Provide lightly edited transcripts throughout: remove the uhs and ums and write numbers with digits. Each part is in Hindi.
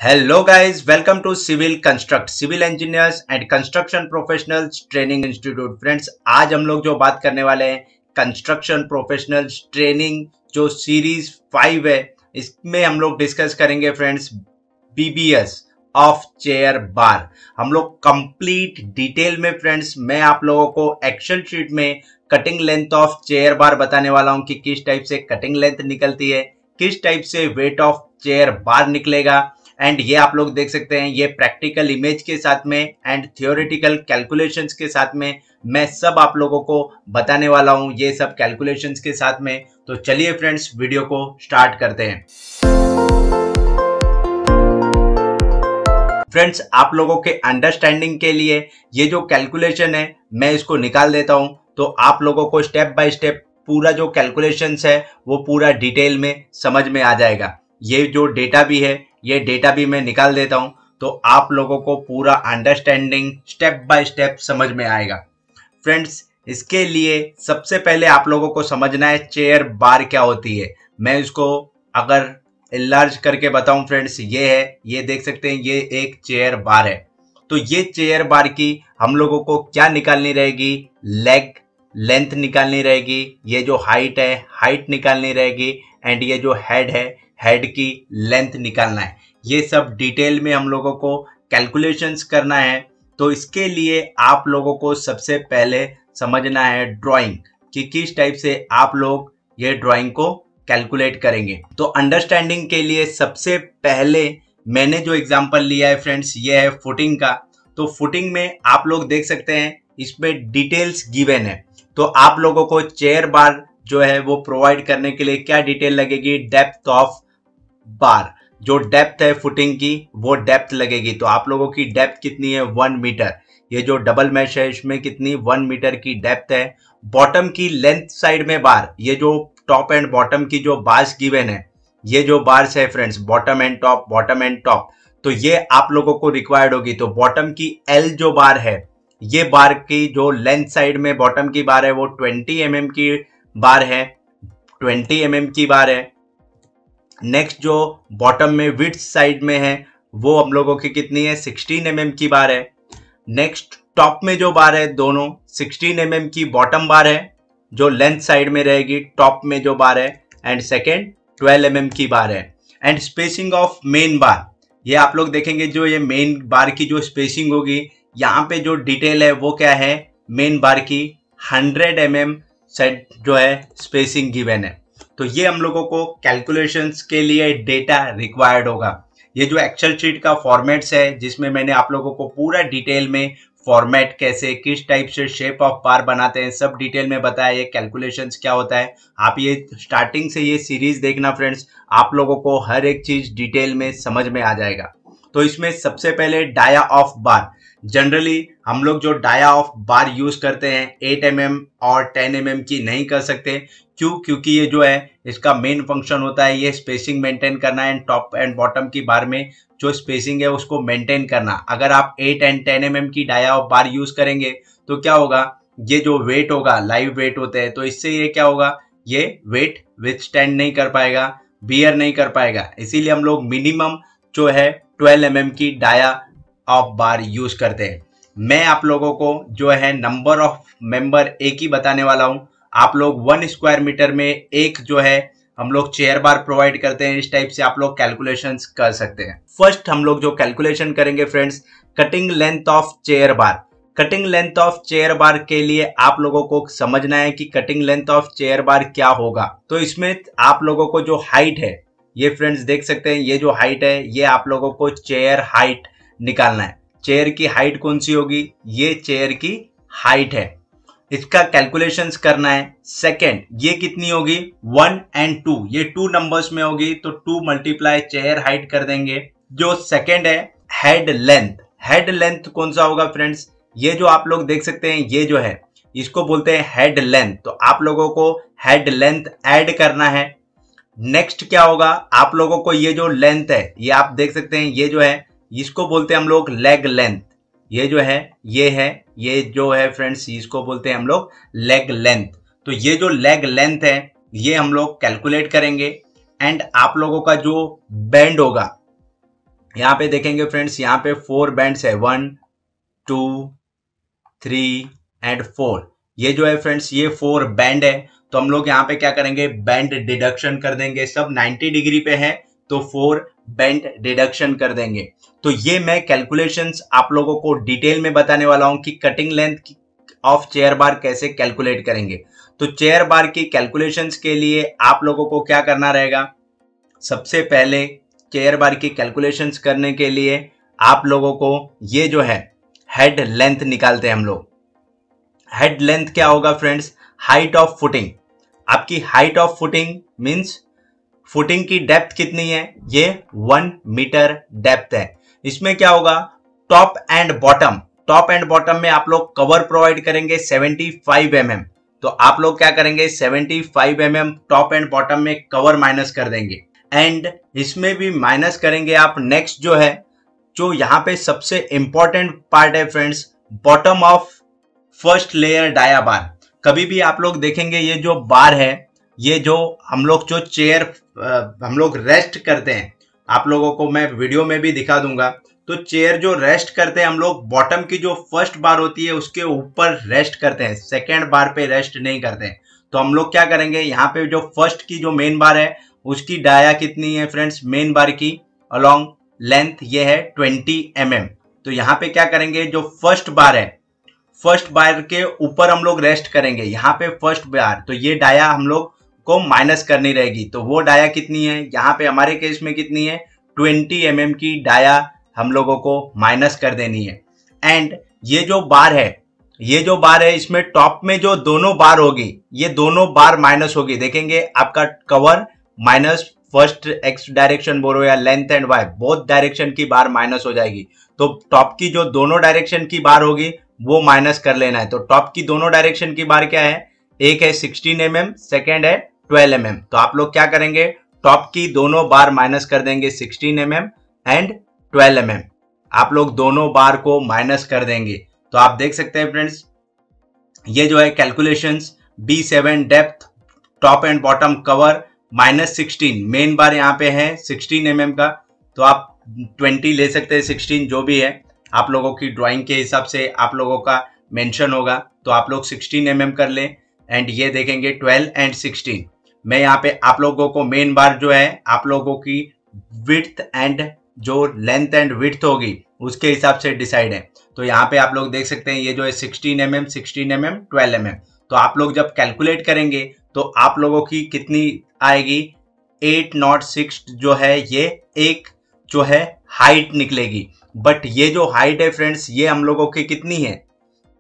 Hello guys, welcome to civil construct civil engineers and construction professionals training institute. Friends, आज हम लोग जो बात करने वाले हैं कंस्ट्रक्शन प्रोफेशनल्स ट्रेनिंग जो सीरीज 5 है, इसमें हम लोग डिस्कस करेंगे friends BBS of chair bar. हम लोग कंप्लीट डिटेल में फ्रेंड्स मैं आप लोगों को एक्सेल शीट में कटिंग लेंथ ऑफ चेयर बार बताने वाला हूं कि किस टाइप से कटिंग लेंथ निकलती है, किस टाइप से वेट ऑफ चेयर बार निकलेगा। एंड ये आप लोग देख सकते हैं, ये प्रैक्टिकल इमेज के साथ में एंड थियोरेटिकल कैलकुलेशंस के साथ में मैं सब आप लोगों को बताने वाला हूं, ये सब कैलकुलेशंस के साथ में। तो चलिए फ्रेंड्स, वीडियो को स्टार्ट करते हैं। फ्रेंड्स, आप लोगों के अंडरस्टैंडिंग के लिए ये जो कैलकुलेशन है मैं इसको निकाल देता हूं, तो आप लोगों को स्टेप बाय स्टेप पूरा जो कैलकुलेशंस है वो पूरा डिटेल में समझ में आ जाएगा। ये जो डेटा भी है, ये डेटा भी मैं निकाल देता हूं, तो आप लोगों को पूरा अंडरस्टैंडिंग स्टेप बाय स्टेप समझ में आएगा। फ्रेंड्स, इसके लिए सबसे पहले आप लोगों को समझना है चेयर बार क्या होती है। मैं इसको अगर इनलार्ज करके बताऊं फ्रेंड्स, ये है, ये देख सकते हैं, ये एक चेयर बार है। तो ये चेयर बार की हम लोगों को क्या निकालनी रहेगी, लेग लेंथ निकालनी रहेगी, ये जो हाइट है हाइट निकालनी रहेगी, एंड ये जो हेड है हेड की लेंथ निकालना है। ये सब डिटेल में हम लोगों को कैलकुलेशंस करना है। तो इसके लिए आप लोगों को सबसे पहले समझना है ड्राइंग कि किस टाइप से आप लोग ये ड्राइंग को कैलकुलेट करेंगे। तो अंडरस्टैंडिंग के लिए सबसे पहले मैंने जो एग्जांपल लिया है फ्रेंड्स, ये है फुटिंग का। तो फुटिंग में आप लोग देख सकते हैं, इसमें डिटेल्स गिवन है। तो आप लोगों को चेयर बार जो है वो प्रोवाइड करने के लिए क्या डिटेल लगेगी, डेप्थ ऑफ बार, जो डेप्थ है फुटिंग की वो डेप्थ लगेगी। तो आप लोगों की डेप्थ कितनी है, 1 मीटर। ये जो डबल मैश है इसमें कितनी, 1 मीटर की डेप्थ है। बॉटम की लेंथ साइड में बार, ये जो टॉप एंड बॉटम की जो बार्स गिवन है, ये जो बार्स है friends, bottom and top, bottom and top, तो ये आप लोगों को रिक्वायर्ड होगी। तो बॉटम की एल जो बार है, ये बार की जो लेंथ साइड में बॉटम की बार है वो 20 mm की बार है, 20 mm की बार है। नेक्स्ट जो बॉटम में विड्थ साइड में है वो हम लोगों की कितनी है, 16 mm की बार है। नेक्स्ट टॉप में जो बार है दोनों 16 mm की बॉटम बार है जो लेंथ साइड में रहेगी, टॉप में जो बार है, एंड सेकेंड 12 mm की बार है। एंड स्पेसिंग ऑफ मेन बार, ये आप लोग देखेंगे जो ये मेन बार की जो स्पेसिंग होगी, यहाँ पे जो डिटेल है वो क्या है, मेन बार की 100 mm सेट जो है स्पेसिंग गिवन है। तो ये हम लोगों को कैलकुलेशंस के लिए डेटा रिक्वायर्ड होगा। ये जो एक्सेल शीट का फॉर्मेट्स है जिसमें मैंने आप लोगों को पूरा डिटेल में फॉर्मेट कैसे किस टाइप से शेप ऑफ बार बनाते हैं सब डिटेल में बताया, ये कैलकुलेशंस क्या होता है। आप ये स्टार्टिंग से ये सीरीज देखना फ्रेंड्स, आप लोगों को हर एक चीज डिटेल में समझ में आ जाएगा। तो इसमें सबसे पहले डाया ऑफ बार, जनरली हम लोग जो डाया ऑफ बार यूज करते हैं 8 mm और 10 mm की नहीं कर सकते। क्यों? क्योंकि ये जो है इसका मेन फंक्शन होता है ये स्पेसिंग मेंटेन करना है, टॉप एंड बॉटम की बार में जो स्पेसिंग है उसको मेंटेन करना। अगर आप 8 एंड 10 mm की डाया ऑफ बार यूज करेंगे तो क्या होगा, ये जो वेट होगा, लाइव वेट होते हैं, तो इससे ये क्या होगा, ये वेट विथस्टैंड नहीं कर पाएगा, बियर नहीं कर पाएगा। इसीलिए हम लोग मिनिमम जो है 12 mm की डाया ऑफ बार यूज करते हैं। मैं आप लोगों को जो है नंबर ऑफ मेंबर एक ही बताने वाला हूं। आप लोग 1 स्क्वायर मीटर में एक जो है हम लोग चेयर बार प्रोवाइड करते हैं। इस टाइप से आप लोग कैलकुलेशंस कर सकते हैं। फर्स्ट हम लोग जो कैलकुलेशन करेंगे friends, cutting length of chair bar. Cutting length of chair bar के लिए आप लोगों को समझना है कि cutting length of chair bar क्या होगा। तो इसमें आप लोगों को जो हाइट है, ये फ्रेंड्स देख सकते हैं, ये जो हाइट है ये आप लोगों को चेयर हाइट निकालना है। चेयर की हाइट कौन सी होगी, ये चेयर की हाइट है, इसका कैलकुलेशंस करना है। सेकंड, ये कितनी होगी, 1 and 2, ये 2 नंबर्स में होगी तो 2 मल्टीप्लाई चेयर हाइट कर देंगे। जो सेकंड है हेड लेंथ, हेड लेंथ कौन सा होगा फ्रेंड्स, ये जो आप लोग देख सकते हैं ये जो है इसको बोलते हैं हेड लेंथ। तो आप लोगों को हेड लेंथ ऐड करना है। नेक्स्ट क्या होगा, आप लोगों को ये जो लेंथ है ये आप देख सकते हैं, ये जो है इसको बोलते हैं हम लोग लेग लेंथ। ये जो है ये जो है फ्रेंड्स इसको बोलते हैं हम लोग लेग लेंथ। तो ये जो लेग लेंथ है ये हम लोग कैलकुलेट करेंगे। एंड आप लोगों का जो बेंड होगा, यहाँ पे देखेंगे फ्रेंड्स, यहाँ पे 4 बैंड्स है, 1 2 3 एंड 4। ये जो है फ्रेंड्स ये 4 बैंड है। तो हम लोग यहाँ पे क्या करेंगे, बैंड डिडक्शन कर देंगे। सब 90 डिग्री पे है तो 4 बैंड डिडक्शन कर देंगे। तो ये मैं कैलकुलेशंस आप लोगों को डिटेल में बताने वाला हूं कि कटिंग लेंथ ऑफ चेयर बार कैसे कैलकुलेट करेंगे। तो चेयर बार की कैलकुलेशंस के लिए आप लोगों को क्या करना रहेगा, सबसे पहले चेयर बार की कैलकुलेशंस करने के लिए आप लोगों को ये जो है हेड लेंथ निकालते हैं हम लोग। हेड लेंथ क्या होगा फ्रेंड्स, हाइट ऑफ फुटिंग। आपकी height of footing means footing की डेप्थ कितनी है, ये 1 मीटर डेप्थ है। इसमें क्या होगा, top and bottom, top and bottom में आप लोग कवर प्रोवाइड करेंगे 75 mm। तो आप लोग क्या करेंगे, 75 mm टॉप एंड बॉटम में कवर माइनस कर देंगे। एंड इसमें भी माइनस करेंगे आप नेक्स्ट जो है, जो यहाँ पे सबसे इंपॉर्टेंट पार्ट है friends, bottom of first layer dia bar. कभी भी आप लोग देखेंगे ये जो बार है, ये जो हम लोग जो चेयर हम लोग रेस्ट करते हैं, आप लोगों को मैं वीडियो में भी दिखा दूंगा। तो चेयर जो रेस्ट करते हैं हम लोग, बॉटम की जो फर्स्ट बार होती है उसके ऊपर रेस्ट करते हैं, सेकेंड बार पे रेस्ट नहीं करते हैं। तो हम लोग क्या करेंगे, यहाँ पे जो फर्स्ट की जो मेन बार है उसकी डाया कितनी है फ्रेंड्स, मेन बार की अलोंग लेंथ ये है 20 mm। तो यहाँ पे क्या करेंगे, जो फर्स्ट बार है, फर्स्ट बार के ऊपर हम लोग रेस्ट करेंगे, यहाँ पे फर्स्ट बार, तो ये डाया हम लोग को माइनस करनी रहेगी। तो वो डाया कितनी है, यहाँ पे हमारे केस में कितनी है, 20 mm की डाया हम लोगों को माइनस कर देनी है। एंड ये जो बार है, ये जो बार है इसमें टॉप में जो दोनों बार होगी, ये दोनों बार माइनस होगी। देखेंगे आपका cover minus first X direction बोलो या length and Y, both direction की बार माइनस हो जाएगी। तो टॉप की जो दोनों डायरेक्शन की बार होगी वो माइनस कर लेना है। तो टॉप की दोनों डायरेक्शन की बार क्या है, एक है 16 mm, सेकेंड है 12 mm। तो आप लोग क्या करेंगे, टॉप की दोनों बार माइनस कर देंगे 16 mm एंड 12 mm। आप लोग दोनों बार को माइनस कर देंगे। तो आप देख सकते हैं फ्रेंड्स, ये जो है calculations, B7 depth top and bottom cover -16, main बार यहाँ पे है 16 mm का, तो आप 20 ले सकते हैं, 16 जो भी है आप लोगों की ड्राइंग के हिसाब से आप लोगों का मेंशन होगा। तो आप लोग 16 mm कर लें। एंड ये देखेंगे 12 एंड 16। मैं यहाँ पे आप लोगों को मेन बार जो है आप लोगों की विड्थ एंड जो लेंथ एंड विड्थ होगी उसके हिसाब से डिसाइड है। तो यहाँ पे आप लोग देख सकते हैं ये जो है 16 mm, 16 mm, 12 mm। तो आप लोग जब कैलकुलेट करेंगे तो आप लोगों की कितनी आएगी, 806 जो है ये एक जो है हाइट निकलेगी। बट ये जो हाइट है फ्रेंड्स, ये हम लोगों की कितनी है,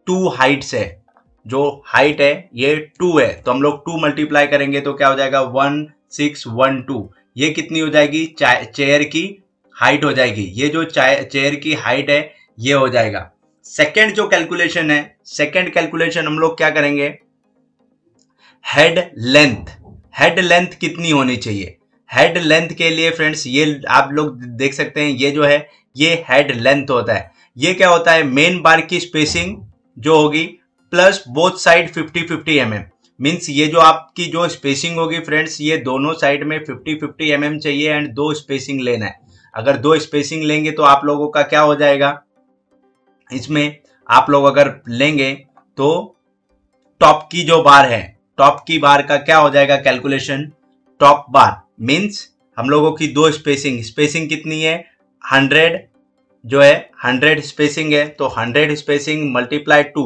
2 हाइट्स है। जो हाइट है ये 2 है, तो हम लोग 2 मल्टीप्लाई करेंगे तो क्या हो जाएगा, 1612। ये कितनी हो जाएगी, चेयर की हाइट हो जाएगी। ये जो चेयर की हाइट है ये हो जाएगा। सेकंड जो कैलकुलेशन है, सेकंड कैलकुलेशन हम लोग क्या करेंगे, हेड लेंथ। हेड लेंथ कितनी होनी चाहिए, हेड लेंथ के लिए फ्रेंड्स ये आप लोग देख सकते हैं, ये जो है ये हेड लेंथ होता है। ये क्या होता है, मेन बार की स्पेसिंग जो होगी plus both side 50-50 mm। Means ये जो आपकी जो स्पेसिंग होगी फ्रेंड्स, ये दोनों साइड में 50-50 mm चाहिए एंड 2 स्पेसिंग लेना है। अगर 2 स्पेसिंग लेंगे तो आप लोगों का क्या हो जाएगा, इसमें आप लोग अगर लेंगे तो टॉप की जो बार है, टॉप की बार का क्या हो जाएगा कैलकुलेशन, टॉप बार मींस हम लोगों की 2 स्पेसिंग, स्पेसिंग कितनी है 100 जो है 100 स्पेसिंग है, तो 100 स्पेसिंग मल्टीप्लाई 2,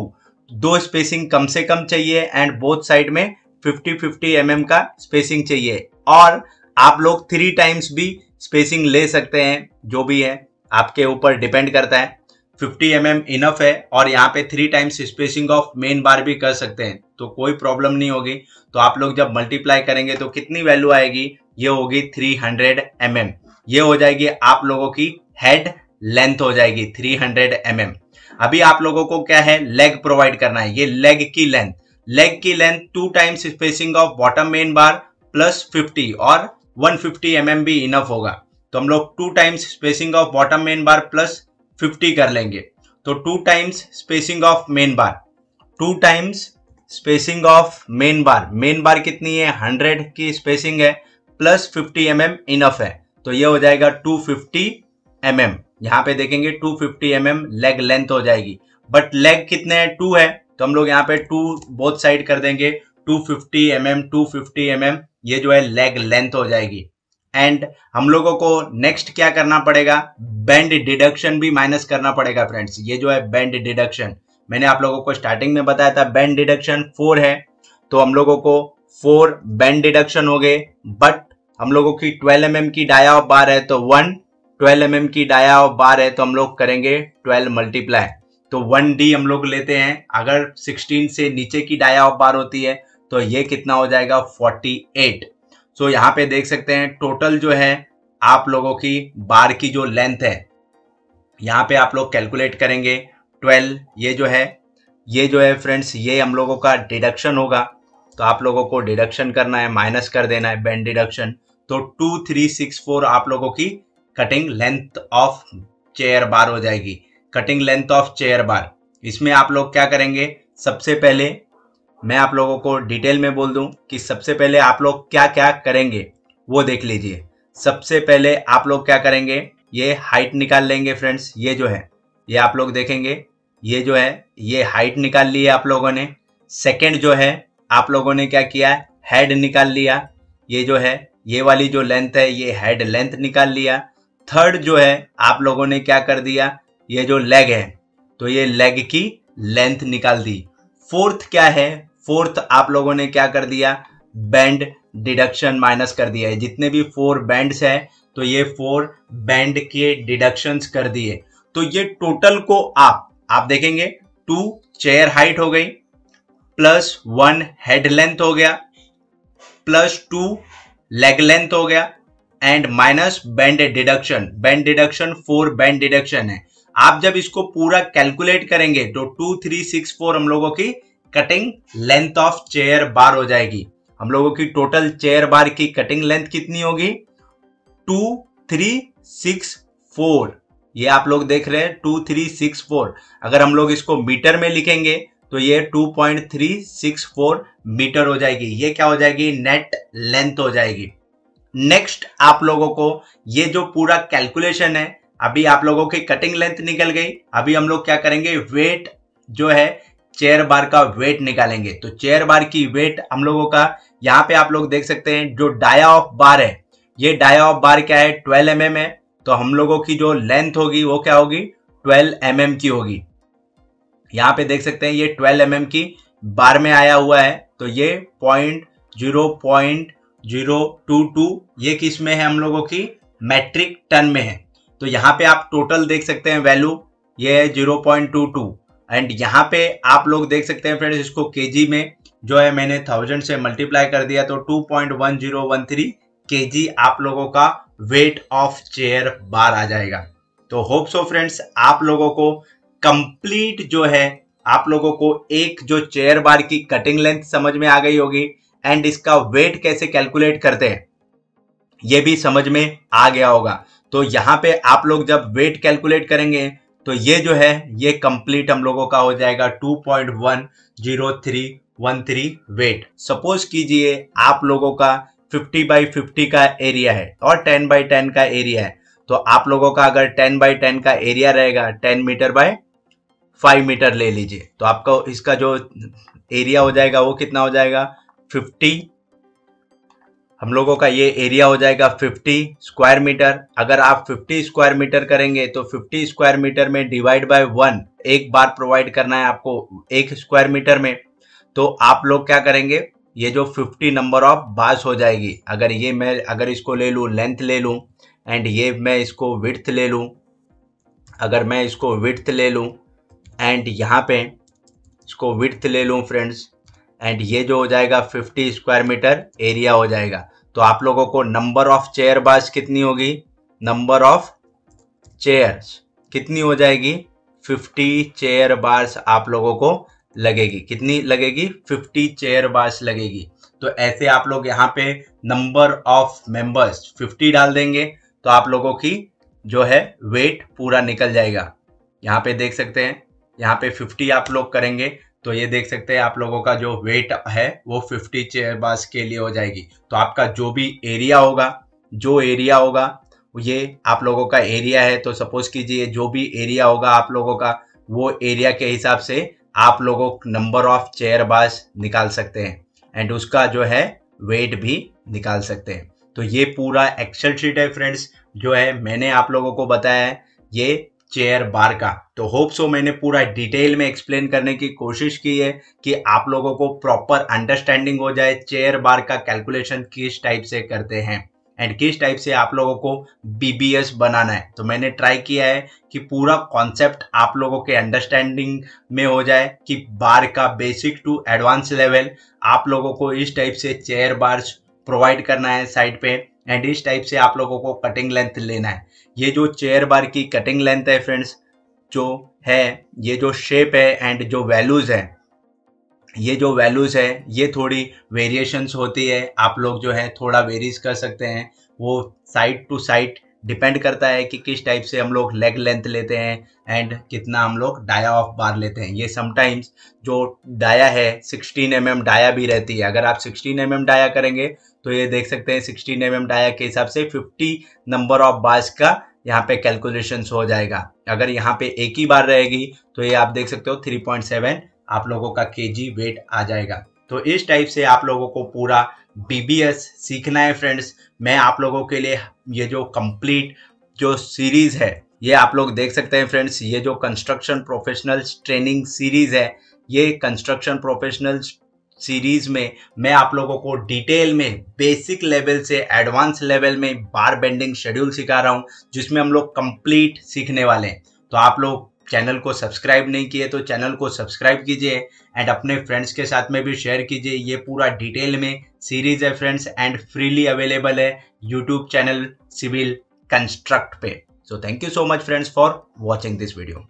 2 स्पेसिंग कम से कम चाहिए एंड बोथ साइड में 50-50 mm का स्पेसिंग चाहिए। और आप लोग 3 टाइम्स भी स्पेसिंग ले सकते हैं, जो भी है आपके ऊपर डिपेंड करता है। 50 mm इनफ है और यहाँ पे 3 टाइम्स स्पेसिंग ऑफ मेन बार भी कर सकते हैं, तो कोई प्रॉब्लम नहीं होगी। तो आप लोग जब मल्टीप्लाई करेंगे तो कितनी वैल्यू आएगी, ये होगी 300 mm। ये हो जाएगी आप लोगों की हेड लेंथ हो जाएगी 300 mm। अभी आप लोगों को क्या है, लेग प्रोवाइड करना है। ये लेग की लेंथ, लेग की length 2 times spacing of bottom main bar plus 50 और 150 mm भी इनफ होगा। तो हम लोग 2 times spacing of bottom main bar plus 50 कर लेंगे। तो 2 times spacing of main bar, 2 times spacing of main bar, main बार कितनी है 100 की स्पेसिंग है प्लस 50 mm इनफ है, तो ये हो जाएगा 250 mm, यहाँ पे देखेंगे 250 mm लेग लेंथ हो जाएगी, बट लेग कितने हैं, 2 है, तो हम लोग यहाँ पे 2 बोथ साइड कर देंगे, 250 mm 250 mm, ये जो है लेग लेंथ हो जाएगी। एंड हम लोगों को नेक्स्ट क्या करना पड़ेगा, बेंड डिडक्शन भी माइनस करना पड़ेगा फ्रेंड्स। ये जो है बेंड डिडक्शन, मैंने आप लोगों को स्टार्टिंग में बताया था बेंड डिडक्शन 4 है, तो हम लोगों को 4 बेंड डिडक्शन हो गए, बट हम लोगों की 12 mm की डाया ऑफ बार है तो 1, 12 mm की डाया ऑफ बार है तो हम लोग करेंगे 12 मल्टीप्लाई, तो 1d हम लोग लेते हैं। अगर 16 से नीचे की डाया ऑफ बार होती है तो ये कितना हो जाएगा, 48। सो यहाँ पे देख सकते हैं टोटल जो है आप लोगों की बार की जो लेंथ है, यहाँ पे आप लोग कैलकुलेट करेंगे 12, ये जो है फ्रेंड्स, ये हम लोगों का डिडक्शन होगा, तो आप लोगों को डिडक्शन करना है, माइनस कर देना है बेंड डिडक्शन, तो 2364 आप लोगों की कटिंग लेंथ ऑफ चेयर बार हो जाएगी, कटिंग लेंथ ऑफ चेयर बार। इसमें आप लोग क्या करेंगे, सबसे पहले मैं आप लोगों को डिटेल में बोल दूं कि सबसे पहले आप लोग क्या क्या करेंगे वो देख लीजिए। सबसे पहले आप लोग क्या करेंगे, ये हाइट निकाल लेंगे फ्रेंड्स, ये जो है ये आप लोग देखेंगे, ये जो है ये हाइट निकाल ली है आप लोगों ने। सेकंड जो है आप लोगों ने क्या किया, हेड निकाल लिया, ये जो है ये वाली जो लेंथ है ये हेड लेंथ निकाल लिया। थर्ड जो है आप लोगों ने क्या कर दिया, ये जो लेग है तो ये लेग की लेंथ निकाल दी। फोर्थ क्या है, फोर्थ आप लोगों ने क्या कर दिया, बेंड डिडक्शन माइनस कर दिया है। जितने भी 4 बैंड्स है तो ये 4 बैंड के डिडक्शंस कर दिए, तो ये टोटल को आप देखेंगे 2 चेयर हाइट हो गई, प्लस 1 हेड लेंथ हो गया, प्लस 2 लेग लेंथ हो गया, and minus bend deduction. Bend deduction 4 bend deduction है। आप जब इसको पूरा कैलकुलेट करेंगे तो 2364 हम लोगों की कटिंग लेंथ ऑफ चेयर बार हो जाएगी। हम लोगों की टोटल चेयर बार की कटिंग लेंथ कितनी होगी, 2364। ये आप लोग देख रहे हैं 2364। अगर हम लोग इसको मीटर में लिखेंगे तो ये 2.364 मीटर हो जाएगी। ये क्या हो जाएगी, नेट लेंथ हो जाएगी। नेक्स्ट आप लोगों को ये जो पूरा कैलकुलेशन है, अभी आप लोगों की कटिंग लेंथ निकल गई, अभी हम लोग क्या करेंगे, वेट जो है चेयर बार का वेट निकालेंगे। तो चेयर बार की वेट हम लोगों का यहाँ पे आप लोग देख सकते हैं, जो डाया ऑफ बार है, ये डाया ऑफ बार क्या है, 12 mm है, तो हम लोगों की जो लेंथ होगी वो क्या होगी, 12 mm की होगी। यहाँ पे देख सकते हैं ये 12 mm की बार में आया हुआ है, तो ये 0.022 ये किस में है, हम लोगों की मैट्रिक टन में है। तो यहाँ पे आप टोटल देख सकते हैं वैल्यू, ये है 0.22, एंड यहाँ पे आप लोग देख सकते हैं फ्रेंड्स, इसको केजी में जो है मैंने 1000 से मल्टीप्लाई कर दिया, तो 2.1013 केजी आप लोगों का वेट ऑफ चेयर बार आ जाएगा। तो होप सो फ्रेंड्स आप लोगों को कंप्लीट जो है, आप लोगों को एक जो चेयर बार की कटिंग लेंथ समझ में आ गई होगी, एंड इसका वेट कैसे कैलकुलेट करते हैं ये भी समझ में आ गया होगा। तो यहाँ पे आप लोग जब वेट कैलकुलेट करेंगे तो ये जो है ये कंप्लीट हम लोगों का हो जाएगा 2.10313 वेट। सपोज कीजिए आप लोगों का 50x50 का एरिया है और 10x10 का एरिया है, तो आप लोगों का अगर 10x10 का एरिया रहेगा 10 मीटर बाय 5 मीटर ले लीजिए, तो आपका इसका जो एरिया हो जाएगा वो कितना हो जाएगा, 50। हम लोगों का ये एरिया हो जाएगा 50 स्क्वायर मीटर। अगर आप 50 स्क्वायर मीटर करेंगे तो 50 स्क्वायर मीटर में डिवाइड बाय 1 एक बार प्रोवाइड करना है आपको एक स्क्वायर मीटर में, तो आप लोग क्या करेंगे, ये जो 50 नंबर ऑफ बार्स हो जाएगी। अगर ये मैं अगर इसको ले लूँ, लेंथ ले लूँ, एंड ये मैं इसको विड्थ ले लूँ, अगर मैं इसको विड्थ ले लूँ एंड यहाँ पे इसको विड्थ ले लूँ फ्रेंड्स, एंड ये जो हो जाएगा 50 स्क्वायर मीटर एरिया हो जाएगा। तो आप लोगों को नंबर ऑफ चेयर बार्स कितनी होगी, नंबर ऑफ चेयर्स कितनी हो जाएगी, 50 चेयर बार्स आप लोगों को लगेगी। कितनी लगेगी, 50 चेयर बार्स लगेगी। तो ऐसे आप लोग यहाँ पे नंबर ऑफ मेंबर्स 50 डाल देंगे तो आप लोगों की जो है वेट पूरा निकल जाएगा। यहाँ पे देख सकते हैं, यहाँ पे 50 आप लोग करेंगे तो ये देख सकते हैं आप लोगों का जो वेट है वो 50 चेयर बार्स के लिए हो जाएगी। तो आपका जो भी एरिया होगा, जो एरिया होगा ये आप लोगों का एरिया है, तो सपोज कीजिए जो भी एरिया होगा आप लोगों का, वो एरिया के हिसाब से आप लोगों नंबर ऑफ चेयर बार्स निकाल सकते हैं एंड उसका जो है वेट भी निकाल सकते हैं। तो ये पूरा एक्सेल शीट है फ्रेंड्स, जो है मैंने आप लोगों को बताया है ये चेयर बार का। तो होप सो मैंने पूरा डिटेल में एक्सप्लेन करने की कोशिश की है कि आप लोगों को प्रॉपर अंडरस्टैंडिंग हो जाए चेयर बार का कैलकुलेशन किस टाइप से करते हैं एंड किस टाइप से आप लोगों को बीबीएस बनाना है। तो मैंने ट्राई किया है कि पूरा कॉन्सेप्ट आप लोगों के अंडरस्टैंडिंग में हो जाए कि बार का बेसिक टू एडवांस लेवल आप लोगों को इस टाइप से चेयर बार्स प्रोवाइड करना है साइड पे एंड इस टाइप से आप लोगों को कटिंग लेंथ लेना है। ये जो चेयर बार की कटिंग लेंथ है फ्रेंड्स, जो है ये जो शेप है एंड जो वैल्यूज है, ये जो वैल्यूज है ये थोड़ी वेरिएशंस होती है, आप लोग जो है थोड़ा वेरीज कर सकते हैं। वो साइड टू साइड डिपेंड करता है कि किस टाइप से हम लोग लेग लेंथ लेते हैं एंड कितना हम लोग डाया ऑफ बार लेते हैं। ये समटाइम्स जो डाया है 16 mm डाया भी रहती है। अगर आप 16 mm डाया करेंगे तो ये देख सकते हैं 16 mm डाया के हिसाब से 50 नंबर ऑफ बार्स का यहाँ पे कैलकुलेशंस हो जाएगा। अगर यहाँ पे एक ही बार रहेगी तो ये आप देख सकते हो 3.7 आप लोगों का केजी वेट आ जाएगा। तो इस टाइप से आप लोगों को पूरा बीबीएस सीखना है फ्रेंड्स। मैं आप लोगों के लिए ये जो कंप्लीट जो सीरीज है ये आप लोग देख सकते हैं फ्रेंड्स। ये जो कंस्ट्रक्शन प्रोफेशनल्स ट्रेनिंग सीरीज है, ये कंस्ट्रक्शन प्रोफेशनल्स सीरीज में मैं आप लोगों को डिटेल में बेसिक लेवल से एडवांस लेवल में बार बेंडिंग शेड्यूल सिखा रहा हूं, जिसमें हम लोग कंप्लीट सीखने वाले हैं। तो आप लोग चैनल को सब्सक्राइब नहीं किए तो चैनल को सब्सक्राइब कीजिए एंड अपने फ्रेंड्स के साथ में भी शेयर कीजिए। ये पूरा डिटेल में सीरीज है फ्रेंड्स एंड फ्रीली अवेलेबल है यूट्यूब चैनल सिविल कंस्ट्रक्ट पे। So thank you so much friends for watching this video.